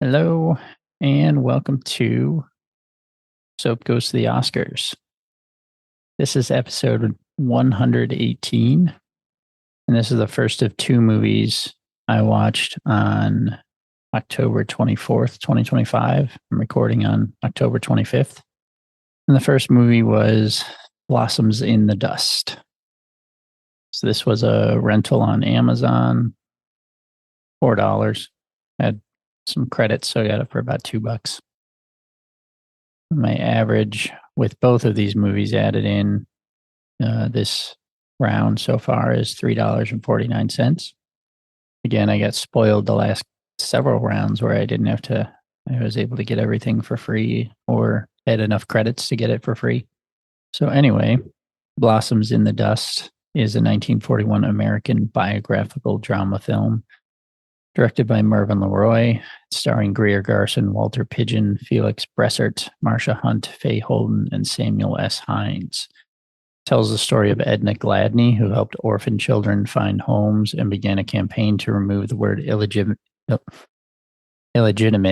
Hello, and welcome to Soap Goes to the Oscars. This is episode 118, and this is the first of two movies I watched on October 24th, 2025. I'm recording on October 25th. And the first movie was Blossoms in the Dust. So this was a rental on Amazon, $4. Had some credits, so I got it for about $2. My average with both of these movies added in this round so far is $3.49. Again, I got spoiled the last several rounds where I was able to get everything for free or had enough credits to get it for free. So, anyway, Blossoms in the Dust is a 1941 American biographical drama film directed by Mervyn LeRoy, starring Greer Garson, Walter Pidgeon, Felix Bressert, Marcia Hunt, Faye Holden, and Samuel S. Hines. It tells the story of Edna Gladney, who helped orphan children find homes and began a campaign to remove the word illegitimate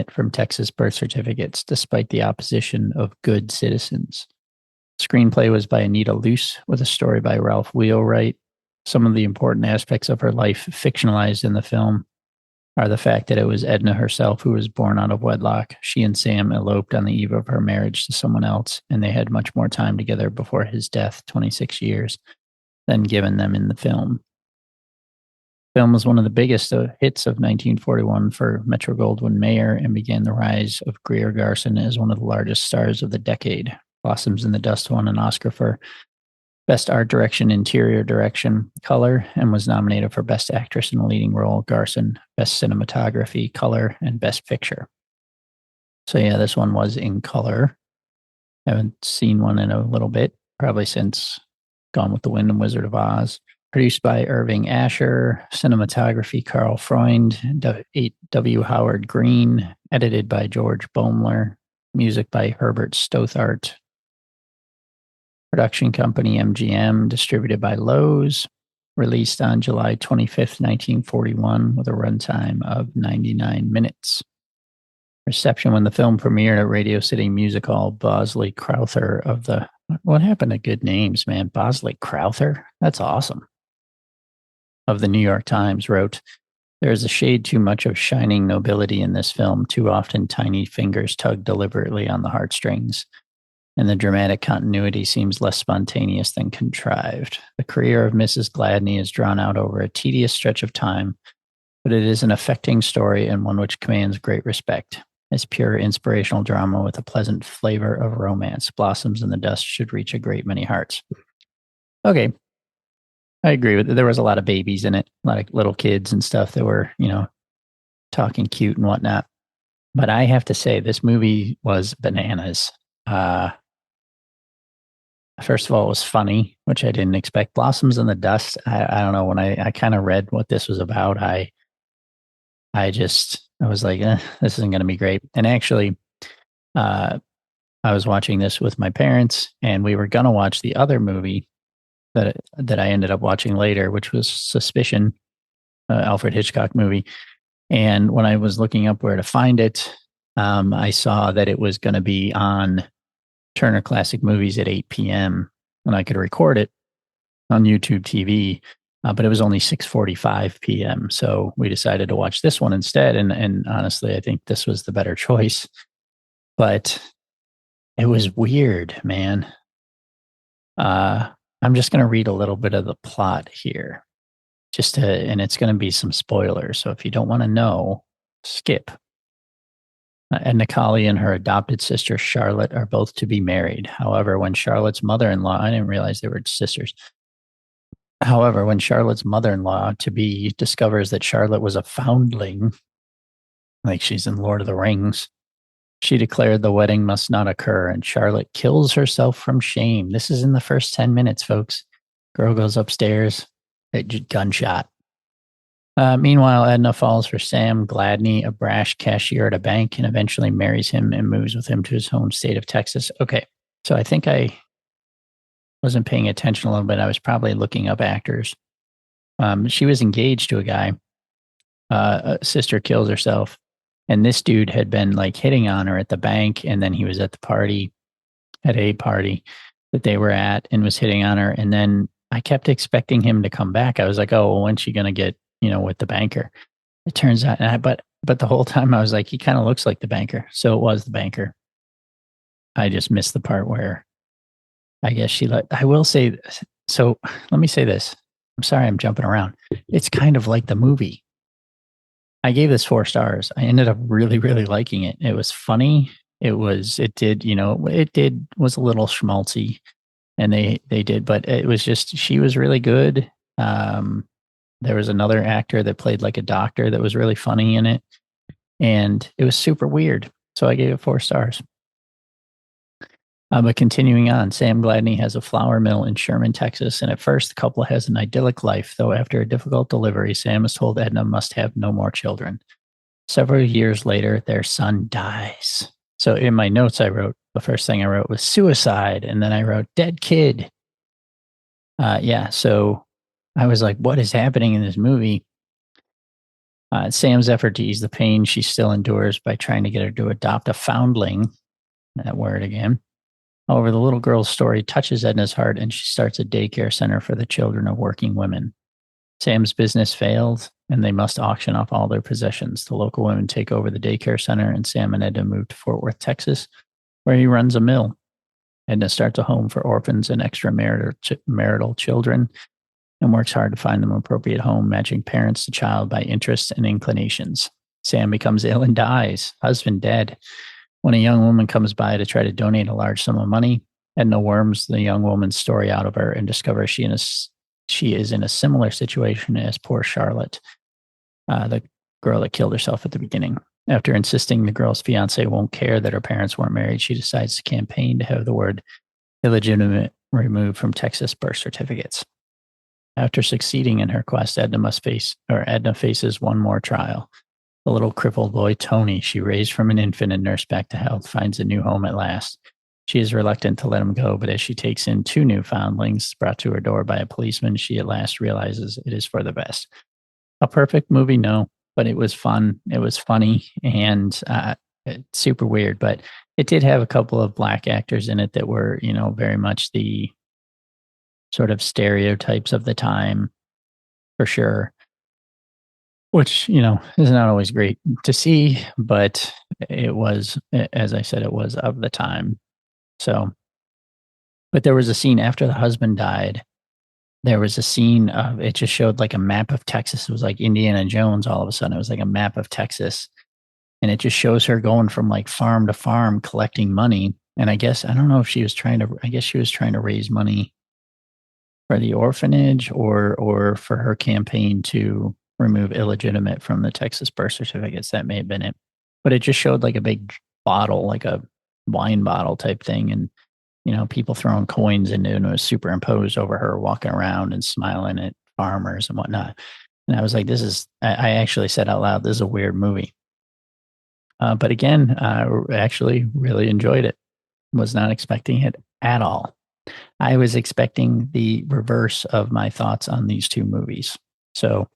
from Texas birth certificates, despite the opposition of good citizens. Screenplay was by Anita Luce, with a story by Ralph Wheelwright. Some of the important aspects of her life fictionalized in the film are the fact that it was Edna herself who was born out of wedlock. She and Sam eloped on the eve of her marriage to someone else, and they had much more time together before his death, 26 years, than given them in the film. The film was one of the biggest hits of 1941 for Metro Goldwyn Mayer and began the rise of Greer Garson as one of the largest stars of the decade. Blossoms in the Dust won an Oscar for Best Art Direction, Interior Direction, Color, and was nominated for Best Actress in a Leading Role, Garson, Best Cinematography, Color, and Best Picture. So yeah, this one was in color. I haven't seen one in a little bit, probably since Gone with the Wind and Wizard of Oz. Produced by Irving Asher, cinematography Carl Freund, W. Howard Green, edited by George Baumler, music by Herbert Stothart. Production company MGM, distributed by Lowe's, released on July 25th, 1941, with a runtime of 99 minutes. Reception when the film premiered at Radio City Music Hall, Bosley Crowther of the... What happened to good names, man? Bosley Crowther? That's awesome. Of the New York Times wrote, "There is a shade too much of shining nobility in this film. Too often tiny fingers tug deliberately on the heartstrings, and the dramatic continuity seems less spontaneous than contrived. The career of Mrs. Gladney is drawn out over a tedious stretch of time, but it is an affecting story and one which commands great respect. As pure inspirational drama with a pleasant flavor of romance, Blossoms in the Dust should reach a great many hearts." Okay, I agree with it. There was a lot of babies in it, a lot of little kids and stuff that were, talking cute and whatnot. But I have to say, this movie was bananas. First of all, it was funny, which I didn't expect. Blossoms in the Dust. I don't know. When I kind of read what this was about, I was like, this isn't going to be great. And actually, I was watching this with my parents, and we were going to watch the other movie that I ended up watching later, which was Suspicion, Alfred Hitchcock movie. And when I was looking up where to find it, I saw that it was going to be on Turner Classic Movies at 8 p.m. and I could record it on YouTube TV, but it was only 6:45 p.m. So we decided to watch this one instead. And honestly, I think this was the better choice. But it was weird, man. I'm just going to read a little bit of the plot here, and it's going to be some spoilers. So if you don't want to know, skip. Edna Colley and her adopted sister Charlotte are both to be married. However, when Charlotte's mother-in-law, I didn't realize they were sisters. However, when Charlotte's mother-in-law to be discovers that Charlotte was a foundling, like she's in Lord of the Rings, she declared the wedding must not occur, and Charlotte kills herself from shame. This is in the first 10 minutes, folks. Girl goes upstairs, gunshot. Meanwhile, Edna falls for Sam Gladney, a brash cashier at a bank, and eventually marries him and moves with him to his home state of Texas. Okay, so I think I wasn't paying attention a little bit. I was probably looking up actors. She was engaged to a guy. A sister kills herself. And this dude had been like hitting on her at the bank, and then he was at the party, at a party that they were at, and was hitting on her. And then I kept expecting him to come back. I was like, oh, well, when's she gonna get, with the banker? It turns out, but the whole time I was like, he kind of looks like the banker. So it was the banker. I just missed the part where I guess I will say, so let me say this. I'm sorry I'm jumping around. It's kind of like the movie. I gave this 4 stars. I ended up really, really liking it. It was funny. Was a little schmaltzy, and they did, but it was just, she was really good. There was another actor that played like a doctor that was really funny in it, and it was super weird. So I gave it 4 stars. But continuing on, Sam Gladney has a flour mill in Sherman, Texas, and at first the couple has an idyllic life, though after a difficult delivery, Sam is told Edna must have no more children. Several years later, their son dies. So in my notes, the first thing I wrote was suicide, and then I wrote dead kid. So I was like, what is happening in this movie? Sam's effort to ease the pain she still endures by trying to get her to adopt a foundling, that word again. However, the little girl's story touches Edna's heart, and she starts a daycare center for the children of working women. Sam's business fails, and they must auction off all their possessions. The local women take over the daycare center, and Sam and Edna move to Fort Worth, Texas, where he runs a mill. Edna starts a home for orphans and extramarital children, and works hard to find them an appropriate home, matching parents to child by interests and inclinations. Sam becomes ill and dies, husband dead. When a young woman comes by to try to donate a large sum of money, Edna worms the young woman's story out of her and discovers she is in a similar situation as poor Charlotte, the girl that killed herself at the beginning. After insisting the girl's fiance won't care that her parents weren't married, she decides to campaign to have the word illegitimate removed from Texas birth certificates. After succeeding in her quest, Edna faces one more trial. The little crippled boy, Tony, she raised from an infant and nursed back to health, finds a new home at last. She is reluctant to let him go, but as she takes in 2 new foundlings brought to her door by a policeman, she at last realizes it is for the best. A perfect movie? No, but it was fun. It was funny and super weird, but it did have a couple of black actors in it that were, very much the sort of stereotypes of the time, for sure. Which, is not always great to see, but it was, as I said, it was of the time. So, but there was a scene after the husband died. There was a scene of, it just showed like a map of Texas. It was like Indiana Jones all of a sudden. It was like a map of Texas. And it just shows her going from like farm to farm collecting money. And I don't know if she was trying to raise money for the orphanage or for her campaign to remove illegitimate from the Texas birth certificates. That may have been it. But it just showed like a big bottle, like a wine bottle type thing. And, people throwing coins into it, and it was superimposed over her walking around and smiling at farmers and whatnot. And I was like, I actually said out loud, this is a weird movie. But again, I actually really enjoyed it. Was not expecting it at all. I was expecting the reverse of my thoughts on these 2 movies. So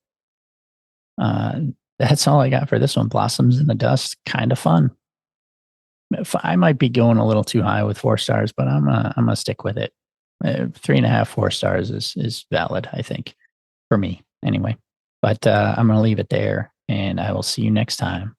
that's all I got for this one. Blossoms in the Dust, kind of fun. I might be going a little too high with 4 stars, but I'm gonna stick with it. 3.5, 4 stars is valid, I think, for me anyway. But I'm gonna leave it there, and I will see you next time